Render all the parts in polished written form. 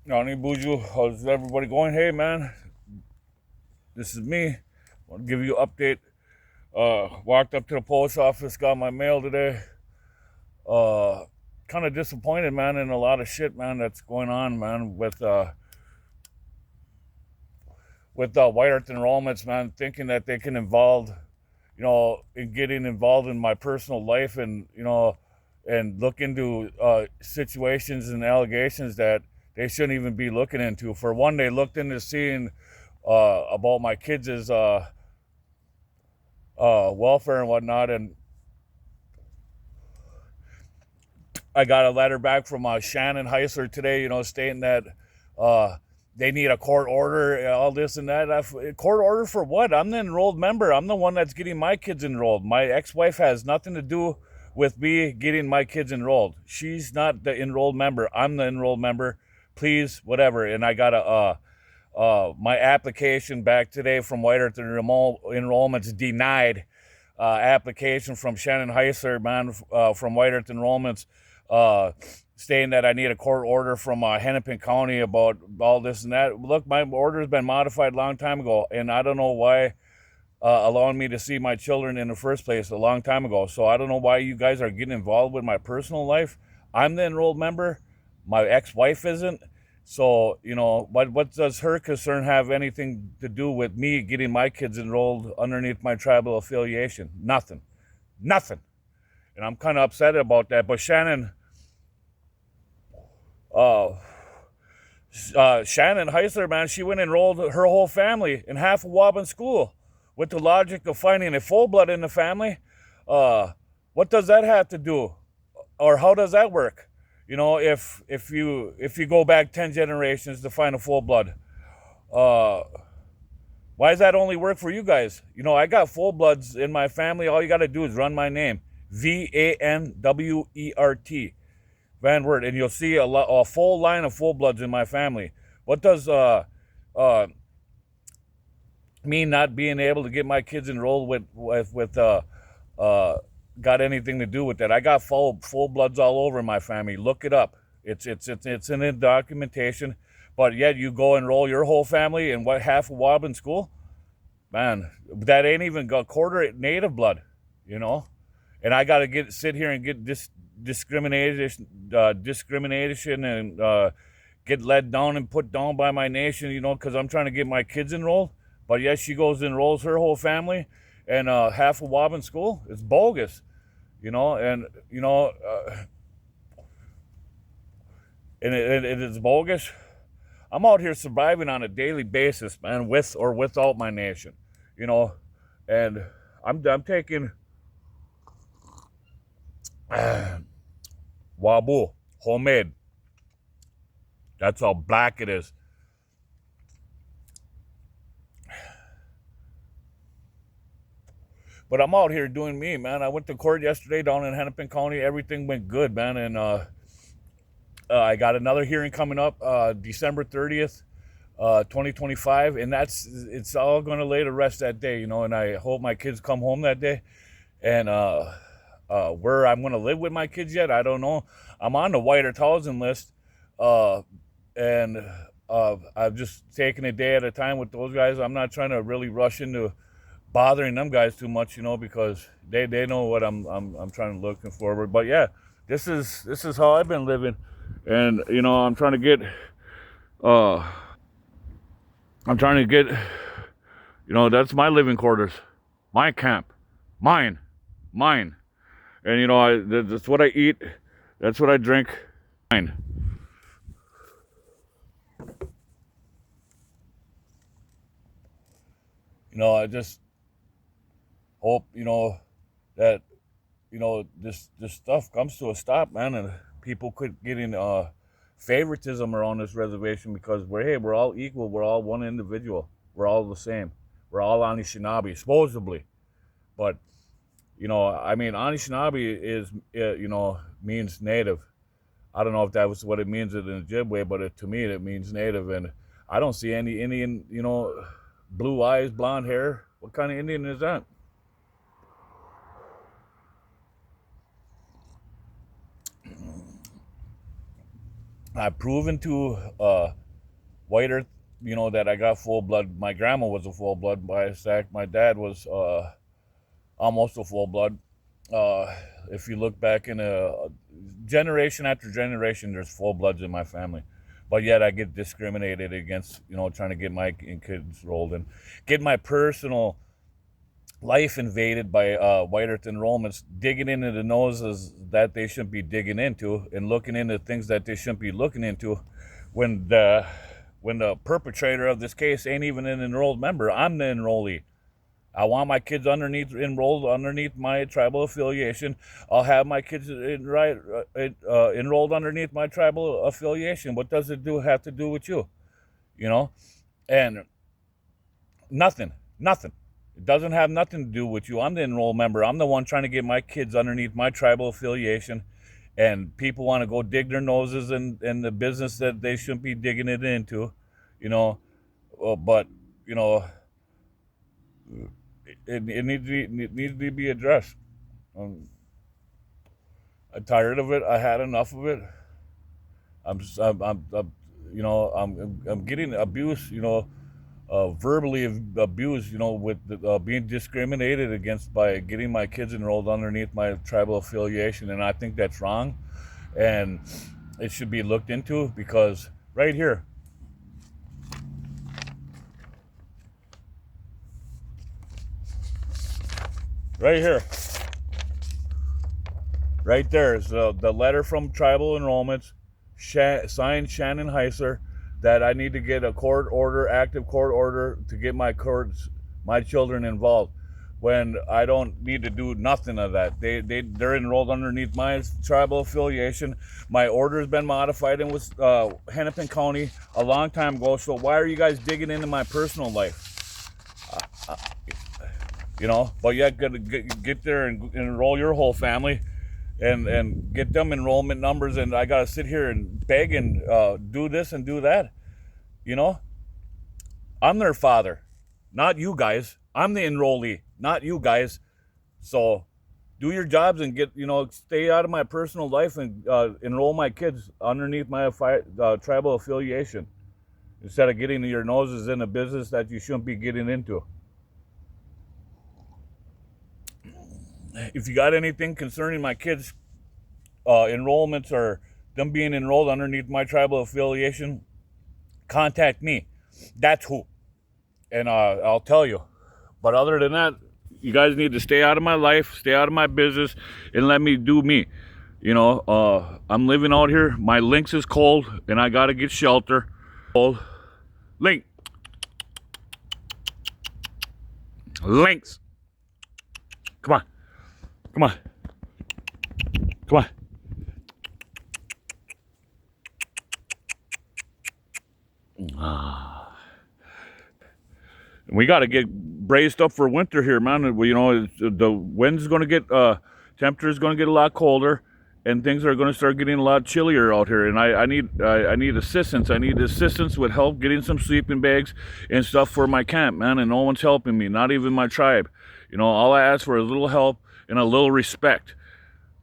Nani Buju, how's everybody going? Hey man, this is me. I want to give you an update. Walked up to the post office, got my mail today. Uh, Kind of disappointed, man, in a lot of shit, man, that's going on, man, with White Earth enrollments, man, thinking that they can involve, in getting involved in my personal life and and look into situations and allegations that they shouldn't even be looking into. For one, they looked into seeing about my kids' welfare and whatnot, and I got a letter back from Shannon Heisler today, stating that uh, they need a court order, all this and that. Court order for what? I'm the enrolled member. I'm the one that's getting my kids enrolled. My ex-wife has nothing to do with me getting my kids enrolled. She's not the enrolled member. I'm the enrolled member. Please, whatever. And I got my application back today from White Earth Enrollments denied. Application from Shannon Heisler, man, from White Earth Enrollments, uh, stating that I need a court order from Hennepin County about all this and that. Look, my order's been modified a long time ago, and I don't know why allowing me to see my children in the first place a long time ago. So I don't know why you guys are getting involved with my personal life. I'm the enrolled member. My ex-wife isn't. So, what does her concern have anything to do with me getting my kids enrolled underneath my tribal affiliation? Nothing. Nothing. And I'm kind of upset about that. But uh, Shannon Heisler, man, she went and enrolled her whole family in half of Woburn School with the logic of finding a full blood in the family. Uh, what does that have to do? Or how does that work? If you go back 10 generations to find a full blood, uh, why does that only work for you guys? I got full bloods in my family. All you got to do is run my name, VANWERT, Van Wert, and you'll see a full line of full bloods in my family. What does uh, me not being able to get my kids enrolled uh, got anything to do with that? I got full bloods all over my family. Look it up. It's in the documentation. But yet you go enroll your whole family in what half of Woburn School, man. That ain't even a quarter native blood, you know. And I got to sit here and get discrimination and get led down and put down by my nation, because I'm trying to get my kids enrolled. But yes, she goes and enrolls her whole family and half of Woburn School. It's bogus, and it is bogus. I'm out here surviving on a daily basis, man, with or without my nation, you know, and I'm taking Wabu homemade. That's how black it is. But I'm out here doing me, man. I went to court yesterday down in Hennepin County. Everything went good, man, and I got another hearing coming up December 30th, 2025, and it's all going to lay to rest that day, And I hope my kids come home that day, and where I'm going to live with my kids yet, I don't know. I'm on the White Earth housing list, uh, and I've just taken a day at a time with those guys. I'm not trying to really rush into bothering them guys too much, because they know what I'm trying to looking forward. But yeah, this is how I've been living, and uh I'm trying to get that's my living quarters, my camp, mine, mine, and that's what I eat, that's what I drink, mine. I just hope that this stuff comes to a stop, man, and people quit getting favoritism around this reservation, because we're all equal, we're all one individual, we're all the same, we're all Anishinaabe supposedly, but I mean, Anishinaabe is means native. I don't know if that was what it means in Ojibwe, but to me it means native, and I don't see any Indian, blue eyes, blonde hair. What kind of Indian is that? I've proven to White Earth, that I got full blood. My grandma was a full blood by a stack. My dad was almost a full blood. Uh, if you look back in a generation after generation, there's full bloods in my family. But yet I get discriminated against, trying to get my kids rolled and get my personal life invaded by White Earth enrollments, digging into the noses that they shouldn't be digging into and looking into things that they shouldn't be looking into when the perpetrator of this case ain't even an enrolled member. I'm the enrollee. I want my kids enrolled underneath my tribal affiliation. I'll have my kids enrolled underneath my tribal affiliation. What does it have to do with you? And nothing. It doesn't have nothing to do with you. I'm the enrolled member. I'm the one trying to get my kids underneath my tribal affiliation, and people want to go dig their noses in the business that they shouldn't be digging it into, but it needs to be addressed. I'm tired of it. I had enough of it. I'm getting abused, verbally abused, with being discriminated against by getting my kids enrolled underneath my tribal affiliation, and I think that's wrong, and it should be looked into, because right here, right there is the letter from tribal enrollments, signed Shannon Heiser, that I need to get a active court order to get my children involved, when I don't need to do nothing of that. They're enrolled underneath my tribal affiliation. My order's been modified and was Hennepin County a long time ago. So why are you guys digging into my personal life? But you gotta get there and enroll your whole family, and get them enrollment numbers, and I gotta sit here and beg and do this and do that. I'm their father, not you guys. I'm the enrollee, not you guys. So do your jobs and stay out of my personal life and enroll my kids underneath my tribal affiliation, instead of getting your noses in a business that you shouldn't be getting into. If you got anything concerning my kids' enrollments or them being enrolled underneath my tribal affiliation, contact me. That's who. And I'll tell you. But other than that, you guys need to stay out of my life, stay out of my business, and let me do me. I'm living out here. My Lynx is cold, and I got to get shelter. Cold. Lynx. Come on. Come on. Come on. We got to get braced up for winter here, man. The wind's going to get, temperature is going to get a lot colder, and things are going to start getting a lot chillier out here. And I need assistance. I need assistance with help getting some sleeping bags and stuff for my camp, man. And no one's helping me, not even my tribe. All I ask for is a little help and a little respect.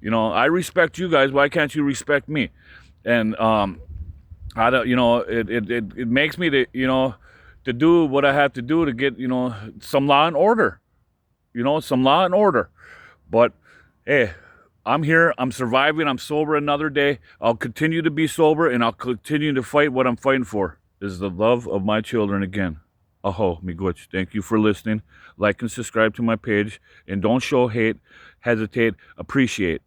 I respect you guys. Why can't you respect me? And I don't. It makes me to do what I have to do to get some law and order. Some law and order. But hey, I'm here. I'm surviving. I'm sober another day. I'll continue to be sober, and I'll continue to fight what I'm fighting for, is the love of my children again. Aho, miigwech. Thank you for listening. Like and subscribe to my page. And don't show hate, hesitate, appreciate.